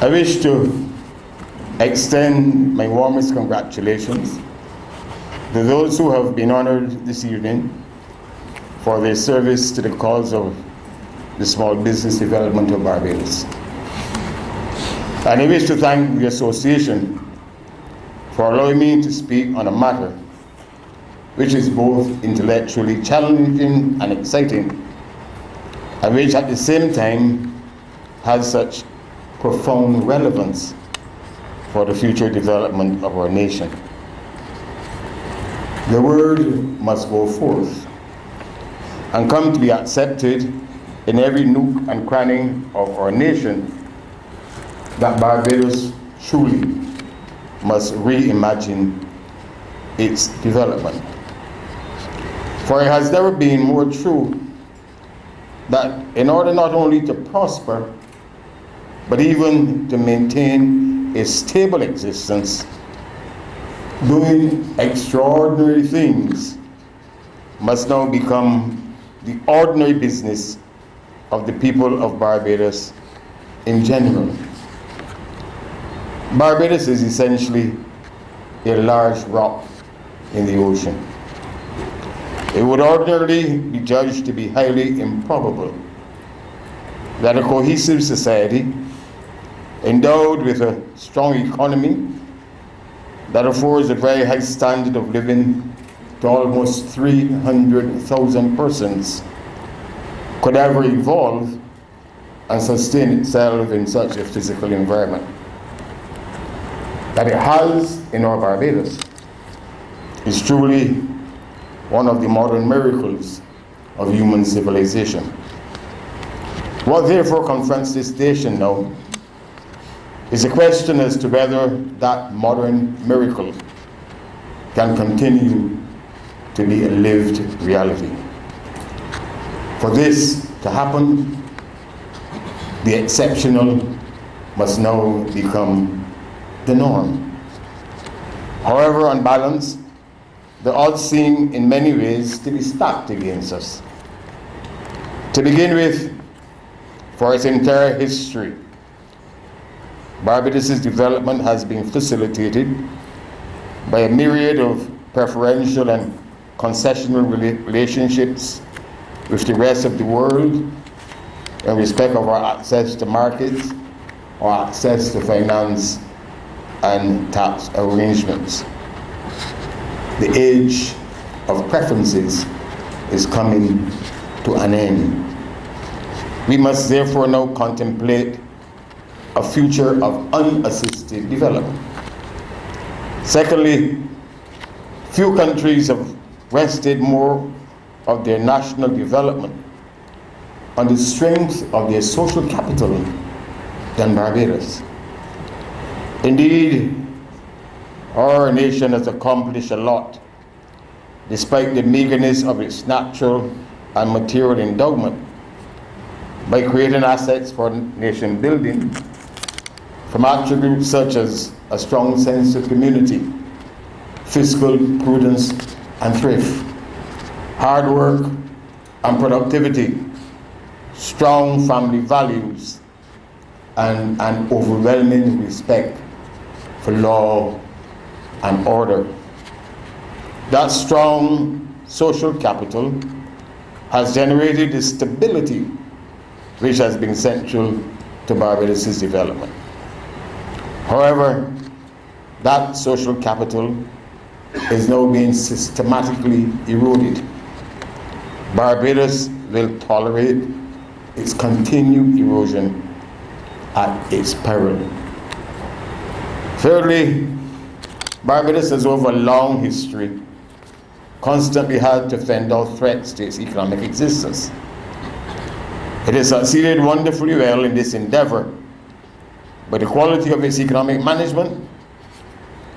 I wish to extend my warmest congratulations to those who have been honored this evening for their service to the cause of the small business development of Barbados. And I wish to thank the association for allowing me to speak on a matter which is both intellectually challenging and exciting, and which at the same time has such profound relevance for the future development of our nation. The word must go forth and come to be accepted in every nook and cranny of our nation that Barbados truly must reimagine its development. For it has never been more true that in order not only to prosper, but even to maintain a stable existence, doing extraordinary things must now become the ordinary business of the people of Barbados in general. Barbados is essentially a large rock in the ocean. It would ordinarily be judged to be highly improbable that a cohesive society endowed with a strong economy that affords a very high standard of living to almost 300,000 persons could ever evolve and sustain itself in such a physical environment. That it has in our Barbados is truly one of the modern miracles of human civilization. What therefore confronts this nation now is a question as to whether that modern miracle can continue to be a lived reality. For this to happen, the exceptional must now become the norm. However, on balance, the odds seem in many ways to be stacked against us. To begin with, for its entire history, Barbados' development has been facilitated by a myriad of preferential and concessional relationships with the rest of the world in respect of our access to markets, our access to finance and tax arrangements. The age of preferences is coming to an end. We must therefore now contemplate a future of unassisted development. Secondly, few countries have rested more of their national development on the strength of their social capital than Barbados. Indeed, our nation has accomplished a lot despite the meagerness of its natural and material endowment by creating assets for nation building from attributes such as a strong sense of community, fiscal prudence and thrift, hard work and productivity, strong family values, and an overwhelming respect for law and order. That strong social capital has generated the stability which has been central to Barbados' development. However, that social capital is now being systematically eroded. Barbados will tolerate its continued erosion at its peril. Thirdly, Barbados has over a long history constantly had to fend off threats to its economic existence. It has succeeded wonderfully well in this endeavor by the quality of its economic management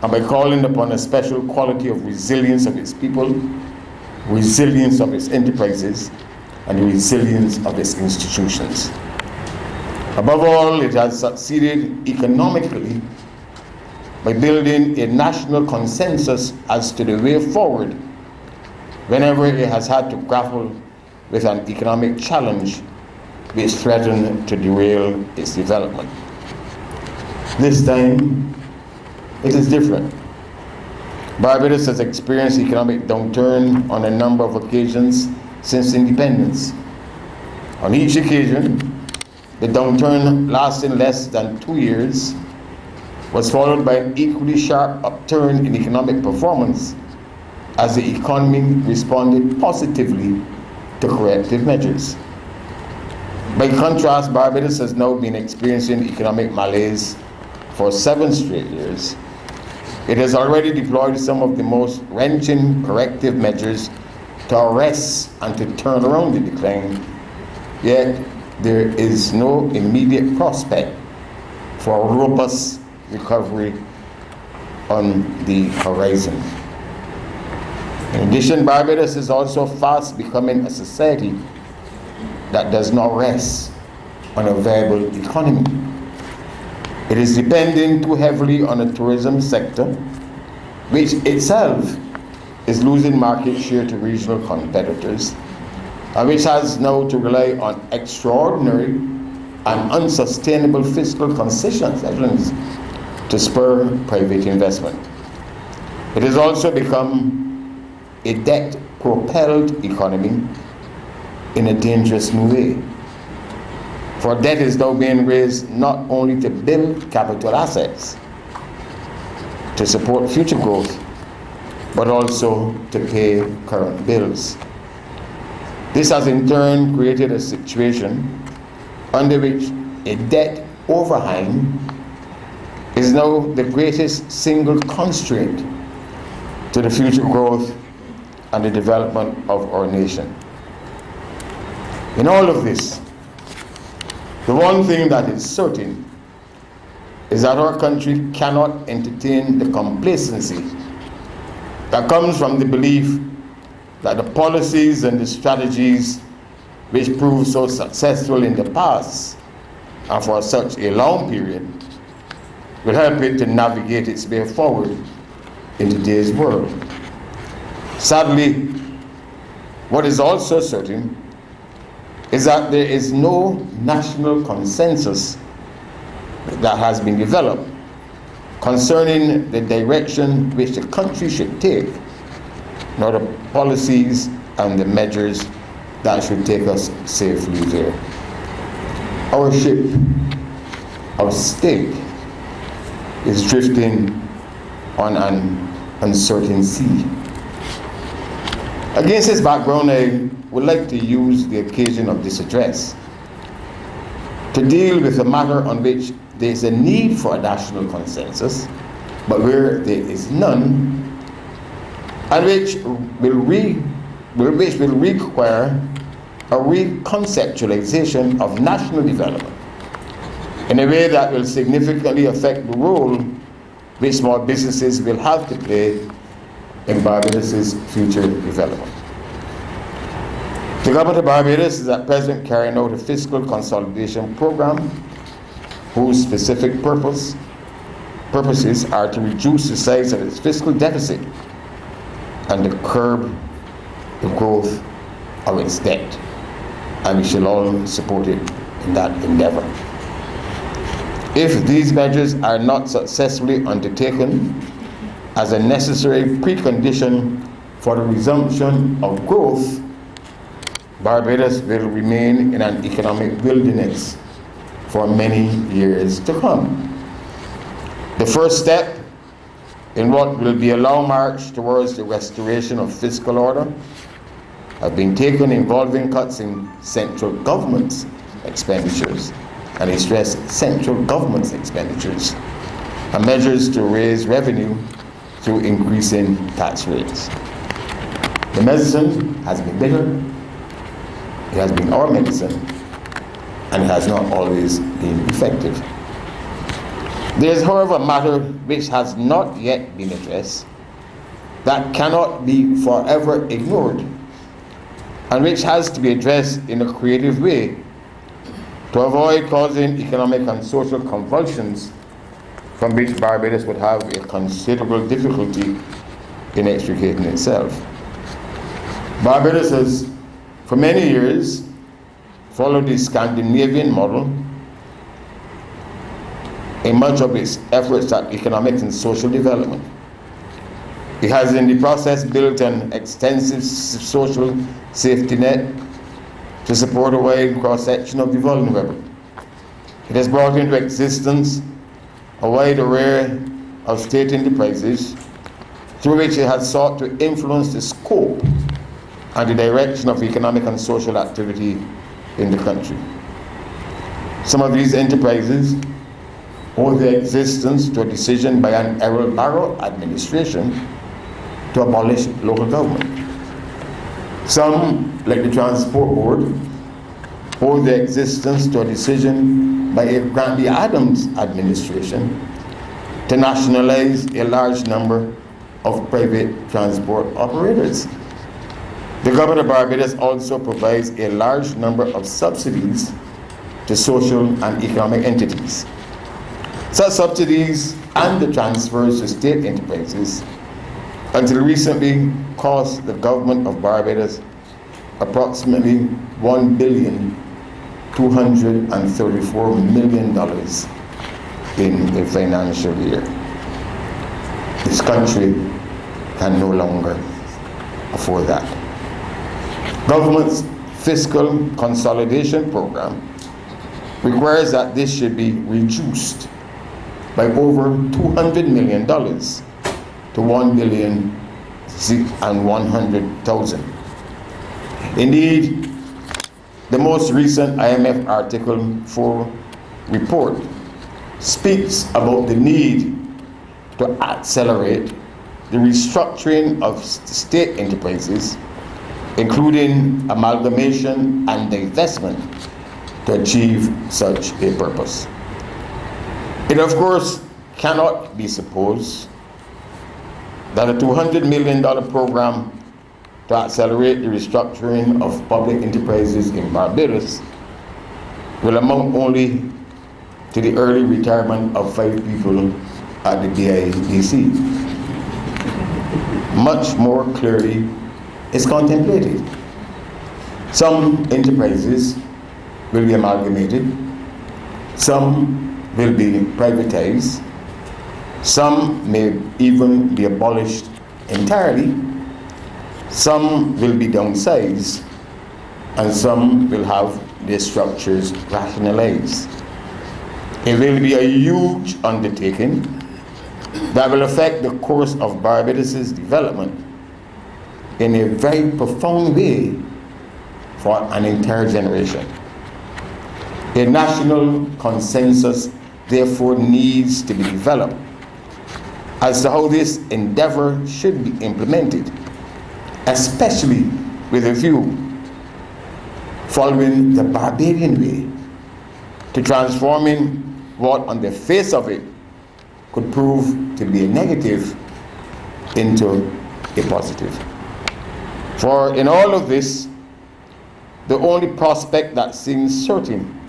and by calling upon a special quality of resilience of its people, resilience of its enterprises, and the resilience of its institutions. Above all, it has succeeded economically by building a national consensus as to the way forward whenever it has had to grapple with an economic challenge which threatened to derail its development. This time, it is different. Barbados has experienced economic downturn on a number of occasions since independence. On each occasion, the downturn lasting less than 2 years was followed by an equally sharp upturn in economic performance as the economy responded positively to corrective measures. By contrast, Barbados has now been experiencing economic malaise for 7 straight years. It has already deployed some of the most wrenching corrective measures to arrest and to turn around the decline, yet there is no immediate prospect for a robust recovery on the horizon. In addition, Barbados is also fast becoming a society that does not rest on a viable economy. It is depending too heavily on the tourism sector, which itself is losing market share to regional competitors, and which has now to rely on extraordinary and unsustainable fiscal concessions to spur private investment. It has also become a debt-propelled economy in a dangerous new way. For debt is now being raised not only to build capital assets, to support future growth, but also to pay current bills. This has in turn created a situation under which a debt overhang is now the greatest single constraint to the future growth and the development of our nation. In all of this, the one thing that is certain is that our country cannot entertain the complacency that comes from the belief that the policies and the strategies which proved so successful in the past and for such a long period will help it to navigate its way forward in today's world. Sadly, what is also certain is that there is no national consensus that has been developed concerning the direction which the country should take, nor the policies and the measures that should take us safely there. Our ship of state is drifting on an uncertain sea. Against this background, I would like to use the occasion of this address to deal with a matter on which there is a need for a national consensus, but where there is none, and which will require a reconceptualization of national development in a way that will significantly affect the role which small businesses will have to play in Barbados' future development. The government of Barbados is at present carrying out a fiscal consolidation program whose specific purposes are to reduce the size of its fiscal deficit and to curb the growth of its debt, and we shall all support it in that endeavor. If these measures are not successfully undertaken as a necessary precondition for the resumption of growth, Barbados will remain in an economic wilderness for many years to come. The first step in what will be a long march towards the restoration of fiscal order have been taken, involving cuts in central government's expenditures, and I stress central government's expenditures, and measures to raise revenue through increasing tax rates. The medicine has been bitter, it has been our medicine, and it has not always been effective. There is, however, a matter which has not yet been addressed that cannot be forever ignored, and which has to be addressed in a creative way to avoid causing economic and social convulsions from which Barbados would have a considerable difficulty in extricating itself. Barbados has, for many years, followed the Scandinavian model in much of its efforts at economic and social development. It has in the process built an extensive social safety net to support a wide cross-section of the vulnerable. It has brought into existence a wide array of state enterprises through which it has sought to influence the scope and the direction of economic and social activity in the country. Some of these enterprises owe their existence to a decision by an Errol Barrow administration to abolish local government. Some, like the Transport Board, owe their existence to a decision by a Granby Adams administration to nationalize a large number of private transport operators. The government of Barbados also provides a large number of subsidies to social and economic entities. Such subsidies and the transfers to state enterprises until recently cost the government of Barbados approximately $1,234 million in a financial year. This country can no longer afford that. Government's fiscal consolidation program requires that this should be reduced by over $200 million to $1,100,000. Indeed, the most recent IMF Article 4 report speaks about the need to accelerate the restructuring of state enterprises, including amalgamation and divestment, to achieve such a purpose. It, of course, cannot be supposed that a $200 million program to accelerate the restructuring of public enterprises in Barbados will amount only to the early retirement of 5 people at the BIDC. Much more clearly is contemplated. Some enterprises will be amalgamated, some will be privatized, some may even be abolished entirely, some will be downsized, and some will have their structures rationalized. It will be a huge undertaking that will affect the course of Barbados' development in a very profound way for an entire generation. A national consensus therefore needs to be developed as to how this endeavor should be implemented, especially with a view, following the Barbadian way, to transforming what on the face of it could prove to be a negative into a positive. For in all of this, the only prospect that seems certain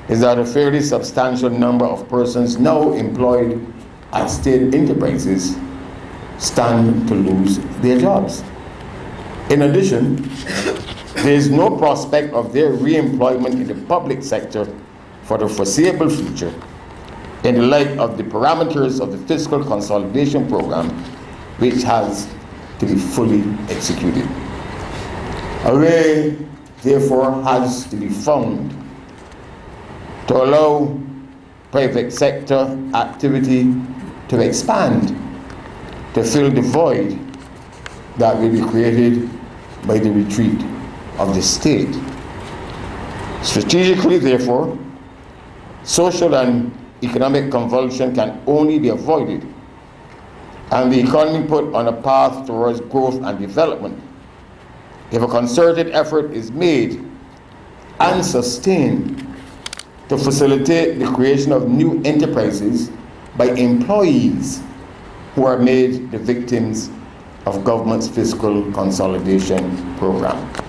is that a fairly substantial number of persons now employed at state enterprises stand to lose their jobs. In addition, there is no prospect of their re-employment in the public sector for the foreseeable future in the light of the parameters of the fiscal consolidation program, which has to be fully executed. A way, therefore, has to be found to allow private sector activity to expand, to fill the void that will be created by the retreat of the state. Strategically, therefore, social and economic convulsion can only be avoided and the economy put on a path towards growth and development if a concerted effort is made and sustained to facilitate the creation of new enterprises by employees who are made the victims of government's fiscal consolidation program.